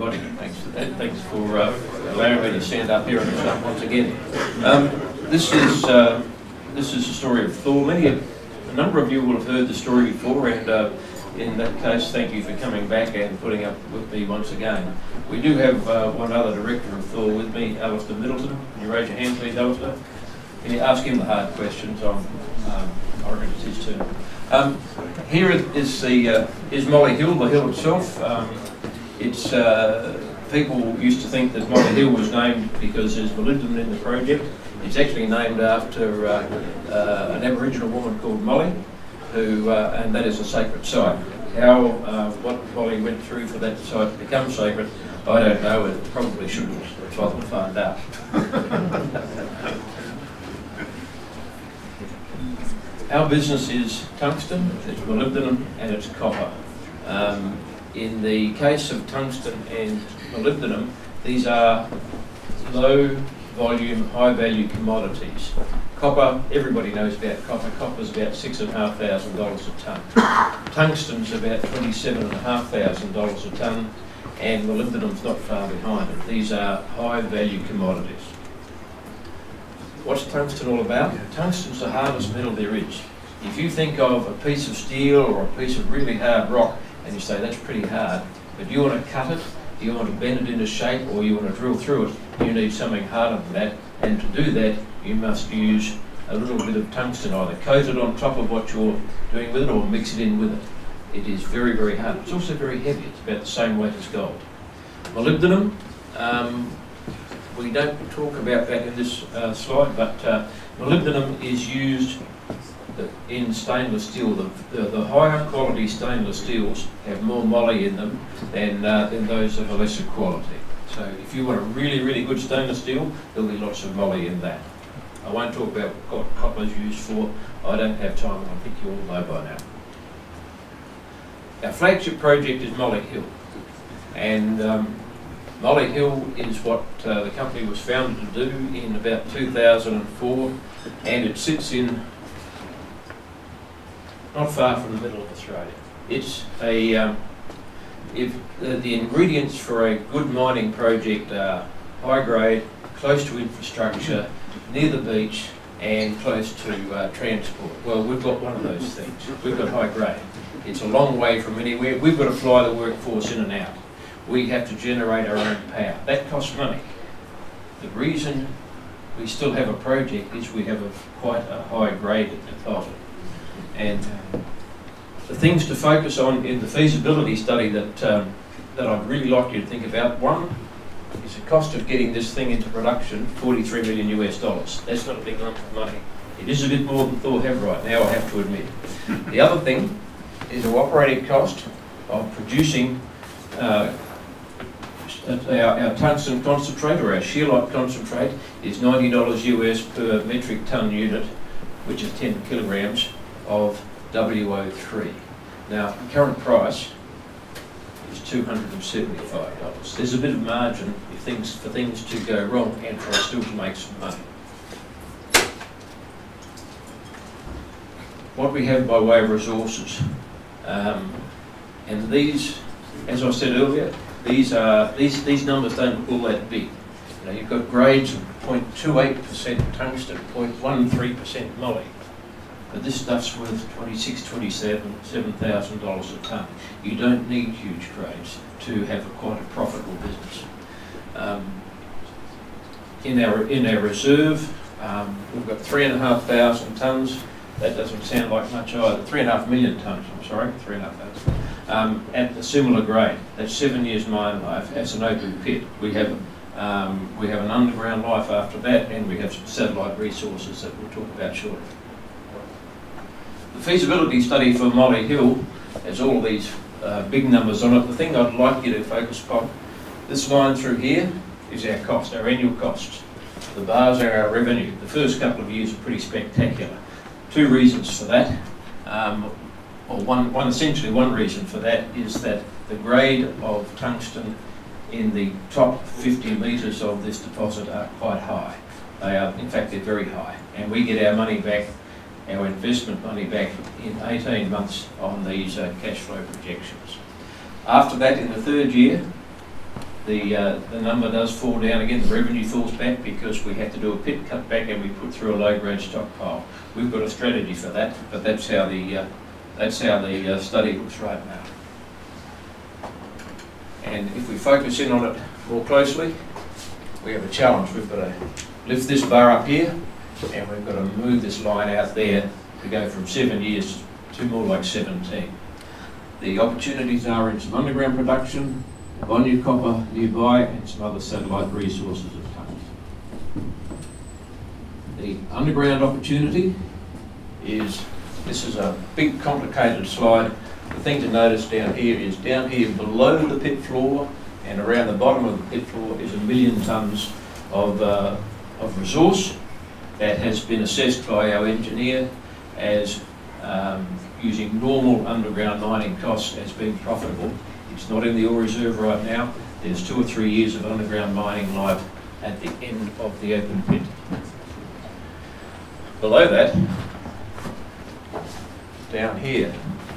everybody. Thanks for that. Thanks for allowing me to stand up here and start once again. This is the story of Thor. A number of you will have heard the story before, and in that case, thank you for coming back and putting up with me once again. We do have one other director of Thor with me, Alistair Middleton. Can you raise your hand, please, Alistair? Can you ask him the hard questions? I reckon it's his turn. Here is Molly Hill, the hill itself. People used to think that Molly Hill was named because there's molybdenum in the project. It's actually named after an Aboriginal woman called Molly, and that is a sacred site. What Molly went through for that site to become sacred, I don't know. It probably shouldn't try to find out. Our business is tungsten, it's molybdenum, and it's copper. In the case of tungsten and molybdenum, these are low volume, high value commodities. Copper, everybody knows about copper. Copper's about $6,500 a tonne. Tungsten's about $27,500 a tonne, and molybdenum's not far behind it. These are high value commodities. What's tungsten all about? Tungsten's the hardest metal there is. If you think of a piece of steel or a piece of really hard rock and you say that's pretty hard, but you want to cut it, you want to bend it into shape, or you want to drill through it, you need something harder than that, and to do that you must use a little bit of tungsten, either coat it on top of what you're doing with it or mix it in with it. It is very, very hard. It's also very heavy. It's about the same weight as gold. Molybdenum, we don't talk about that in this slide, but molybdenum is used in stainless steel. The higher quality stainless steels have more moly in them than those of a lesser quality. So if you want a really, really good stainless steel, there'll be lots of moly in that. I won't talk about what copper is used for. I don't have time, and I think you all know by now. Our flagship project is Molly Hill, and Molly Hill is what the company was founded to do in about 2004, and it sits in not far from the middle of Australia. It's the ingredients for a good mining project are high grade, close to infrastructure, near the beach, and close to transport. Well, we've got one of those things. We've got high grade. It's a long way from anywhere. We've got to fly the workforce in and out. We have to generate our own power. That costs money. The reason we still have a project is we have quite a high grade deposit. And the things to focus on in the feasibility study that I'd really like you to think about, one is the cost of getting this thing into production, $43 million US. That's not a big lump of money. It is a bit more than Thor have right now, I have to admit. The other thing is the operating cost of producing our tungsten concentrate, or our scheelite concentrate, is $90 US per metric tonne unit, which is 10 kilograms of WO3. Now, current price is $275. There's a bit of margin for things to go wrong and for us still to make some money. What we have by way of resources, and these, as I said earlier, these numbers don't look all that big. You know, you've got grades of 0.28% tungsten, 0.13% moly. But this stuff's worth $27,000 a tonne. You don't need huge grades to have quite a profitable business. In our reserve, we've got 3,500 tonnes. That doesn't sound like much either. 3.5 million tonnes, I'm sorry, 3,500. At a similar grade. That's 7 years mine life. That's an open pit. We have an underground life after that, and we have some satellite resources that we'll talk about shortly. The feasibility study for Molly Hill has all of these big numbers on it. The thing I'd like you to focus upon, this line through here is our cost, our annual costs. The bars are our revenue. The first couple of years are pretty spectacular. Two reasons for that. Essentially one reason for that is that the grade of tungsten in the top 50 metres of this deposit are quite high. They are, in fact, they're very high, and we get our money back, our investment money back, in 18 months on these cash flow projections. After that, in the third year, the number does fall down again, the revenue falls back because we have to do a pit cutback and we put through a low-grade stockpile. We've got a strategy for that, but that's how the study looks right now. And if we focus in on it more closely, we have a challenge. We've got to lift this bar up here, and we've got to move this line out there to go from 7 years to more like 17. The opportunities are in some underground production, Bonya copper nearby, and some other satellite resources of tons. The underground opportunity is, this is a big complicated slide. The thing to notice down here below the pit floor and around the bottom of the pit floor is 1 million tonnes of resource that has been assessed by our engineer as using normal underground mining costs as being profitable. It's not in the ore reserve right now. There's 2 or 3 years of underground mining life at the end of the open pit. Below that, down here,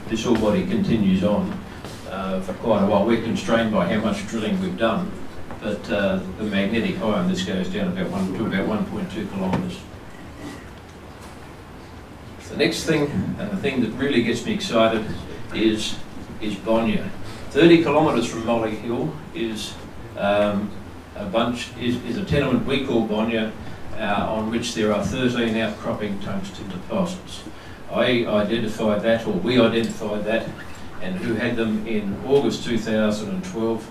this ore body continues on for quite a while. We're constrained by how much drilling we've done, but the magnetic high on this goes down to about 1.2 kilometres. The next thing, and the thing that really gets me excited, is Bonya. 30 kilometres from Molly Hill is a tenement we call Bonya, on which there are 13 outcropping tungsten deposits. We identified that, and who had them in August 2012.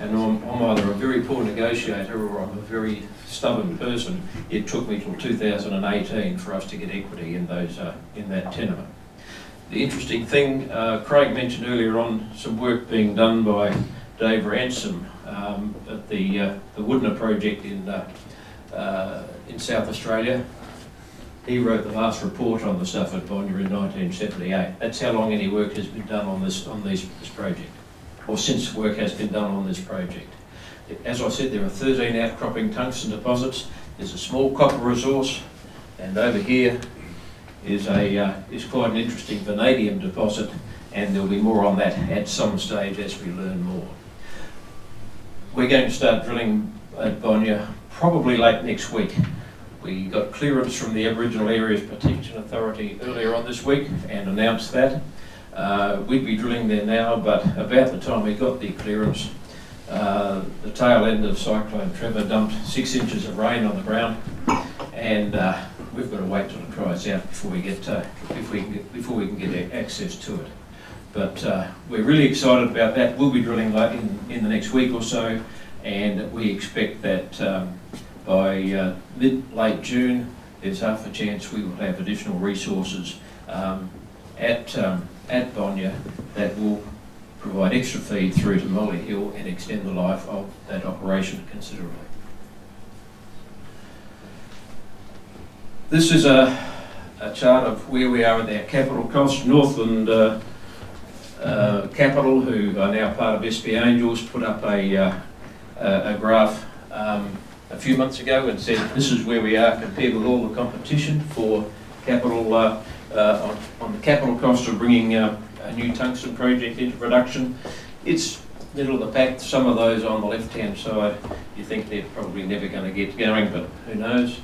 And I'm either a very poor negotiator or I'm a very stubborn person. It took me till 2018 for us to get equity in that tenement. The interesting thing, Craig mentioned earlier on some work being done by Dave Ransom at the Woodner project in South Australia. He wrote the last report on the stuff at Bonya in 1978. That's how long any work has been done on this project, or since work has been done on this project. As I said, there are 13 outcropping tungsten deposits. There's a small copper resource, and over here is quite an interesting vanadium deposit, and there'll be more on that at some stage as we learn more. We're going to start drilling at Bonya probably late next week. We got clearance from the Aboriginal Areas Protection Authority earlier on this week and announced that. We'd be drilling there now, but about the time we got the clearance, the tail end of Cyclone Trevor dumped 6 inches of rain on the ground, and we've got to wait till it dries out before we can get access to it. But we're really excited about that. We'll be drilling in the next week or so, and we expect that by late June, there's half a chance we will have additional resources at Bonya that will provide extra feed through to Molly Hill and extend the life of that operation considerably. This is a chart of where we are at our capital cost. Northland Capital, who are now part of SP Angels, put up a graph a few months ago and said this is where we are compared with all the competition for capital on the capital cost of bringing a new tungsten project into production. It's middle of the pack. Some of those on the left-hand side, you think they're probably never going to get going, but who knows.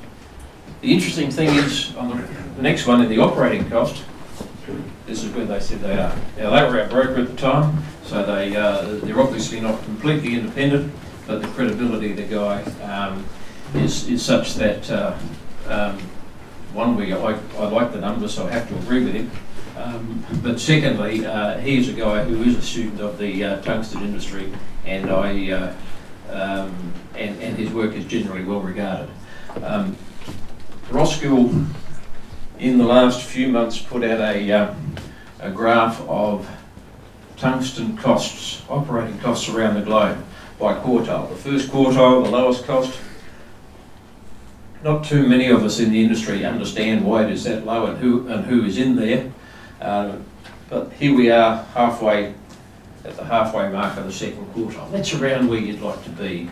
The interesting thing is on the next one, in the operating cost, this is where they said they are. Now, they were our broker at the time, so they're obviously not completely independent, but the credibility of the guy is such that one, I like the numbers, so I have to agree with him. But secondly, he's a guy who is a student of the tungsten industry, and and his work is generally well regarded. Roskill, in the last few months, put out a graph of tungsten costs, operating costs around the globe by quartile. The first quartile, the lowest cost. Not too many of us in the industry understand why it is that low and who is in there. But here we are, halfway at the halfway mark of the second quartile. That's around where you'd like to be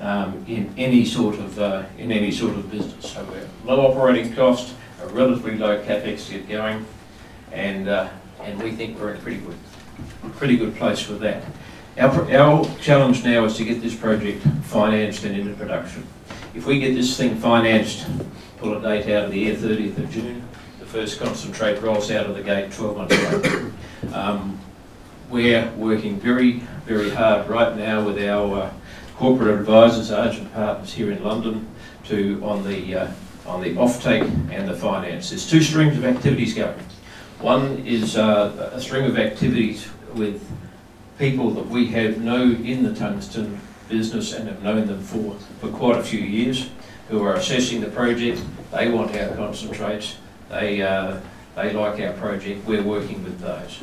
in any sort of business. So we're low operating cost, a relatively low capex to get going, and we think we're in a pretty good place with that. Our challenge now is to get this project financed and into production. If we get this thing financed, pull a date out of the air, 30th of June, the first concentrate rolls out of the gate 12 months later. We're working very, very hard right now with our corporate advisors, agent partners here in London, on the offtake and the finance. There's two streams of activities going. One is a string of activities with people that we have known in the tungsten business and have known them for quite a few years, who are assessing the project. They want our concentrates. They like our project. We're working with those.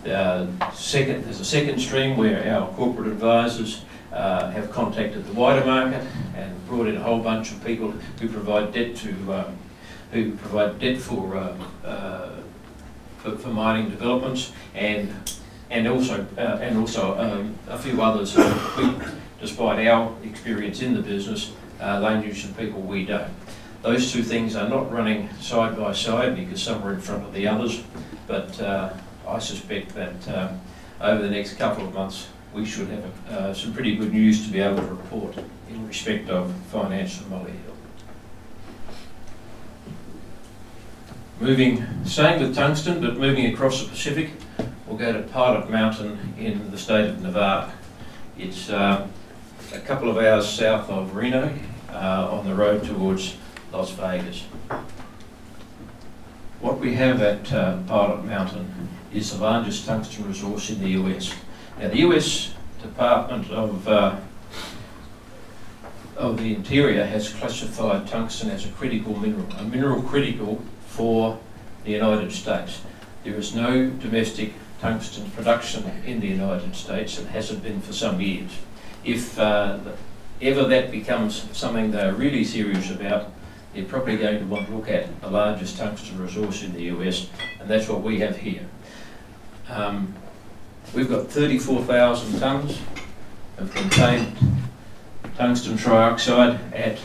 There's a second stream where our corporate advisors have contacted the wider market and brought in a whole bunch of people who provide debt for mining developments, and also a few others who, despite our experience in the business, they knew some people we don't. Those two things are not running side by side because some are in front of the others, but I suspect that over the next couple of months we should have some pretty good news to be able to report in respect of finance for Molly Hill. Staying with tungsten, but moving across the Pacific, we'll go to Pilot Mountain in the state of Nevada. It's a couple of hours south of Reno, on the road towards Las Vegas. What we have at Pilot Mountain is the largest tungsten resource in the US. Now, the US Department of the Interior has classified tungsten as a critical mineral, a mineral critical for the United States. There is no domestic tungsten production in the United States and hasn't been for some years. If ever that becomes something they're really serious about, they're probably going to want to look at the largest tungsten resource in the US, and that's what we have here. We've got 34,000 tonnes of contained tungsten trioxide at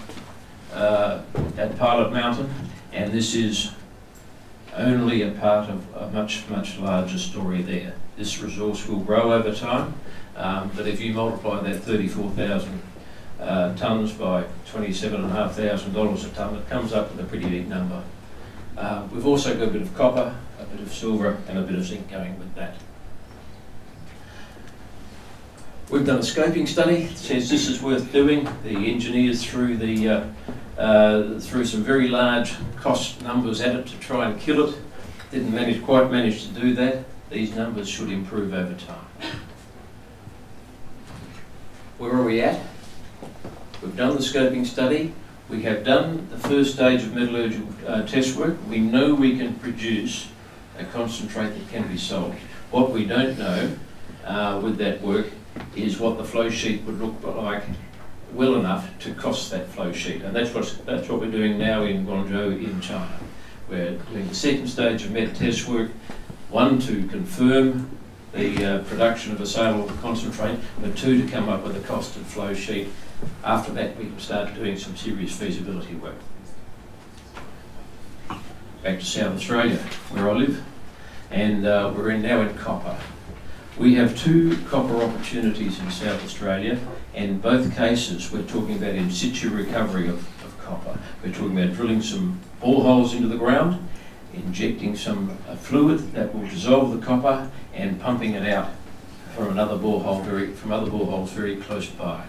Pilot Mountain, and this is only a part of a much, much larger story there. This resource will grow over time, but if you multiply that 34,000 tonnes by $27,500 a tonne, it comes up with a pretty big number. We've also got a bit of copper, a bit of silver, and a bit of zinc going with that. We've done a scoping study that says this is worth doing. The engineers threw some very large cost numbers at it to try and kill it. Didn't quite manage to do that. These numbers should improve over time. Where are we at? We've done the scoping study. We have done the first stage of metallurgical test work. We know we can produce a concentrate that can be sold. What we don't know with that work is what the flow sheet would look like well enough to cost that flow sheet, and that's what we're doing now in Guangzhou in China. We're doing the second stage of met test work, one to confirm the production of a saleable concentrate, but two to come up with a costed flow sheet. After that we can start doing some serious feasibility work. Back to South Australia, where I live, and we're now in copper. We have two copper opportunities in South Australia, and in both cases we're talking about in situ recovery of copper. We're talking about drilling some boreholes into the ground, injecting some fluid that will dissolve the copper, and pumping it out from other boreholes very close by.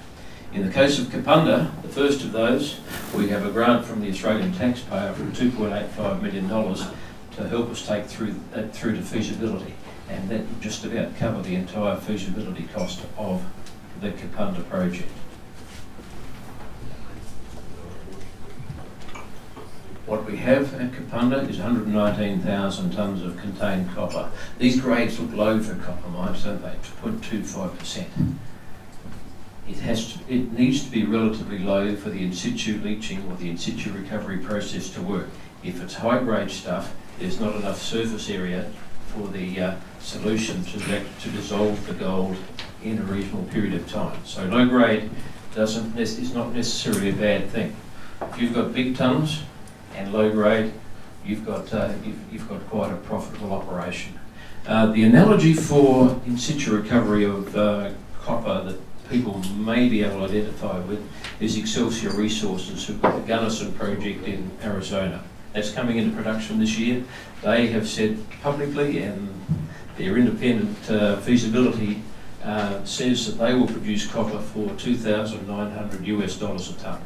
In the case of Kapunda, the first of those, we have a grant from the Australian taxpayer for $2.85 million to help us take through to feasibility, and that would just about cover the entire feasibility cost of the Kapunda project. What we have at Kapunda is 119,000 tonnes of contained copper. These grades look low for copper mines, don't they? 0.25%. It needs to be relatively low for the in situ leaching or the in situ recovery process to work. If it's high grade stuff, there's not enough surface area for the solution to dissolve the gold in a reasonable period of time. So low grade is not necessarily a bad thing. If you've got big tonnes and low grade, you've got quite a profitable operation. The analogy for in situ recovery of copper that people may be able to identify with is Excelsior Resources, who've got the Gunnison project in Arizona. That's coming into production this year. They have said publicly, and their independent feasibility says that they will produce copper for $2,900 a tonne.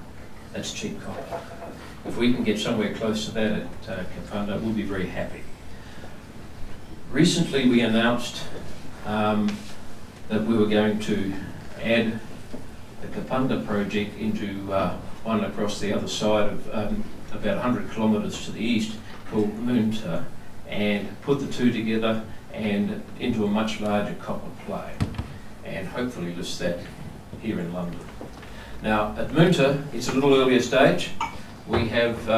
That's cheap copper. If we can get somewhere close to that at Kapunda, we'll be very happy. Recently we announced that we were going to add the Kapunda project into one across the other side of about 100 kilometres to the east called Moonta, and put the two together and into a much larger copper play, and hopefully list that here in London. Now at Moonta, it's a little earlier stage. We have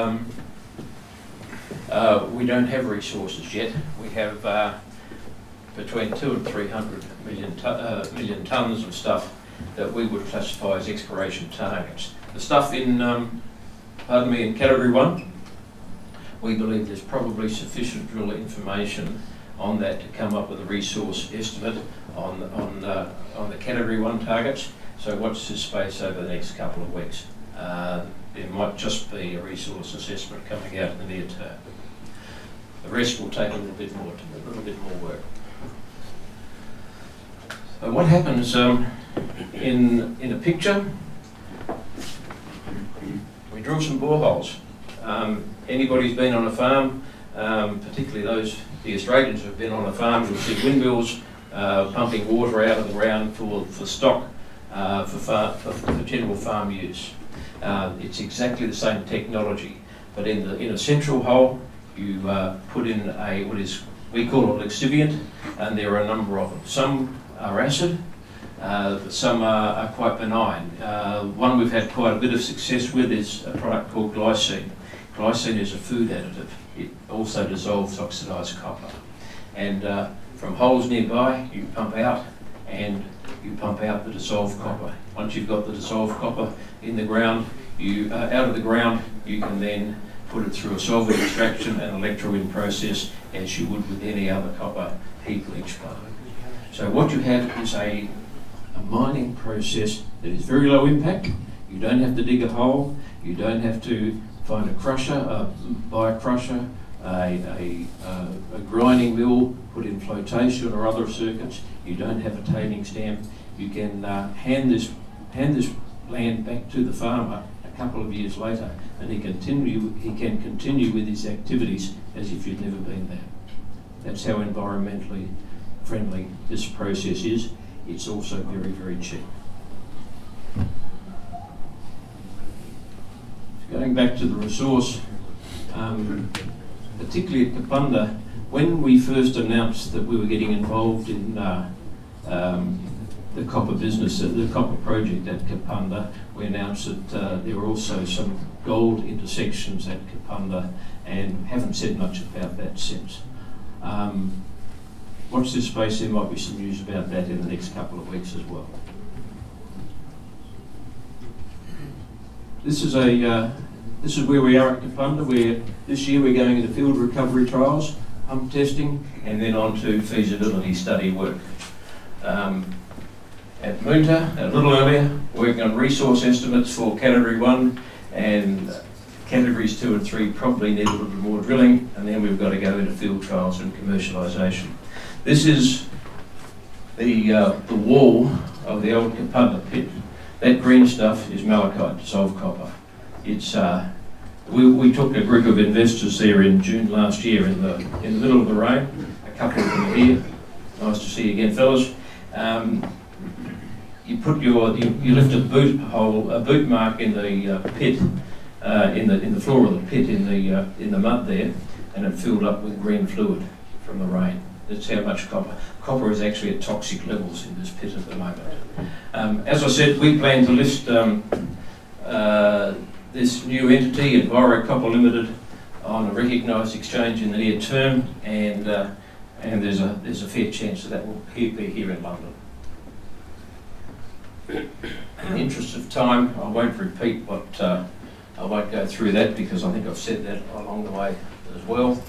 we don't have resources yet. We have between 200 and 300 million tonnes of stuff that we would classify as exploration targets. The stuff in in category 1, we believe there's probably sufficient drill information on that to come up with a resource estimate on the category 1 targets. So watch this space over the next couple of weeks. There might just be a resource assessment coming out in the near term. The rest will take a little bit more work. So what happens in a picture? We drill some boreholes. Anybody who's been on a farm, particularly the Australians who have been on a farm, you'll see windmills pumping water out of the ground for stock, for general farm use. It's exactly the same technology, but in a central hole you put in we call it lixiviant, and there are a number of them. Some are acid, but some are quite benign. One we've had quite a bit of success with is a product called glycine. Glycine is a food additive. It also dissolves oxidised copper. And from holes nearby, you pump out, and you pump out the dissolved copper. Once you've got the dissolved copper in the ground, out of the ground, you can then put it through a solvent extraction and electrowin process as you would with any other copper heap leach plant. So what you have is a mining process that is very low impact. You don't have to dig a hole. You don't have to find a crusher, buy a crusher, a grinding mill, put in flotation or other circuits. You don't have a tailings dam. You can hand this land back to the farmer a couple of years later, and he can continue with his activities as if you'd never been there. That's how environmentally friendly this process is. It's also very, very cheap. Going back to the resource, particularly at Kapunda, when we first announced that we were getting involved in the copper business, the copper project at Kapunda, we announced that there were also some gold intersections at Kapunda, and haven't said much about that since. Watch this space, there might be some news about that in the next couple of weeks as well. This is where we are at Kapunda, where this year we're going into field recovery trials, pump testing, and then on to feasibility study work. At Moonta, a little earlier, working on resource estimates for category 1, and categories 2 and 3 probably need a little bit more drilling, and then we've got to go into field trials and commercialisation. This is the wall of the old Kapunda pit. That green stuff is malachite, dissolved copper. It's we took a group of investors there in June last year in the middle of the rain. A couple of them are here. Nice to see you again, fellas. You left a boot mark in the pit, in the floor of the pit in the mud there, and it filled up with green fluid from the rain. That's how much copper. Copper is actually at toxic levels in this pit at the moment. As I said, we plan to list this new entity, Enviro Copper Limited, on a recognised exchange in the near term, and there's a fair chance that will be here in London. In the interest of time, I won't repeat I won't go through that because I think I've said that along the way as well.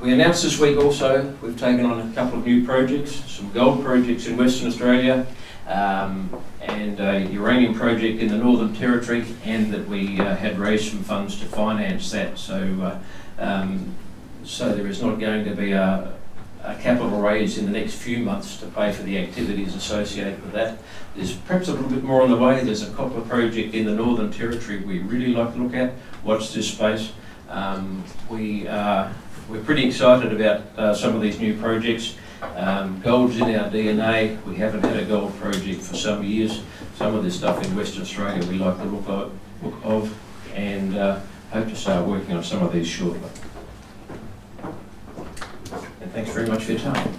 We announced this week also we've taken on a couple of new projects, some gold projects in Western Australia, and a uranium project in the Northern Territory, and that we had raised some funds to finance that. So there is not going to be a capital raise in the next few months to pay for the activities associated with that. There's perhaps a little bit more on the way. There's a copper project in the Northern Territory we really like to look at. Watch this space. We're pretty excited about some of these new projects. Gold's in our DNA. We haven't had a gold project for some years. Some of this stuff in Western Australia we like the look of, and hope to start working on some of these shortly. And thanks very much for your time.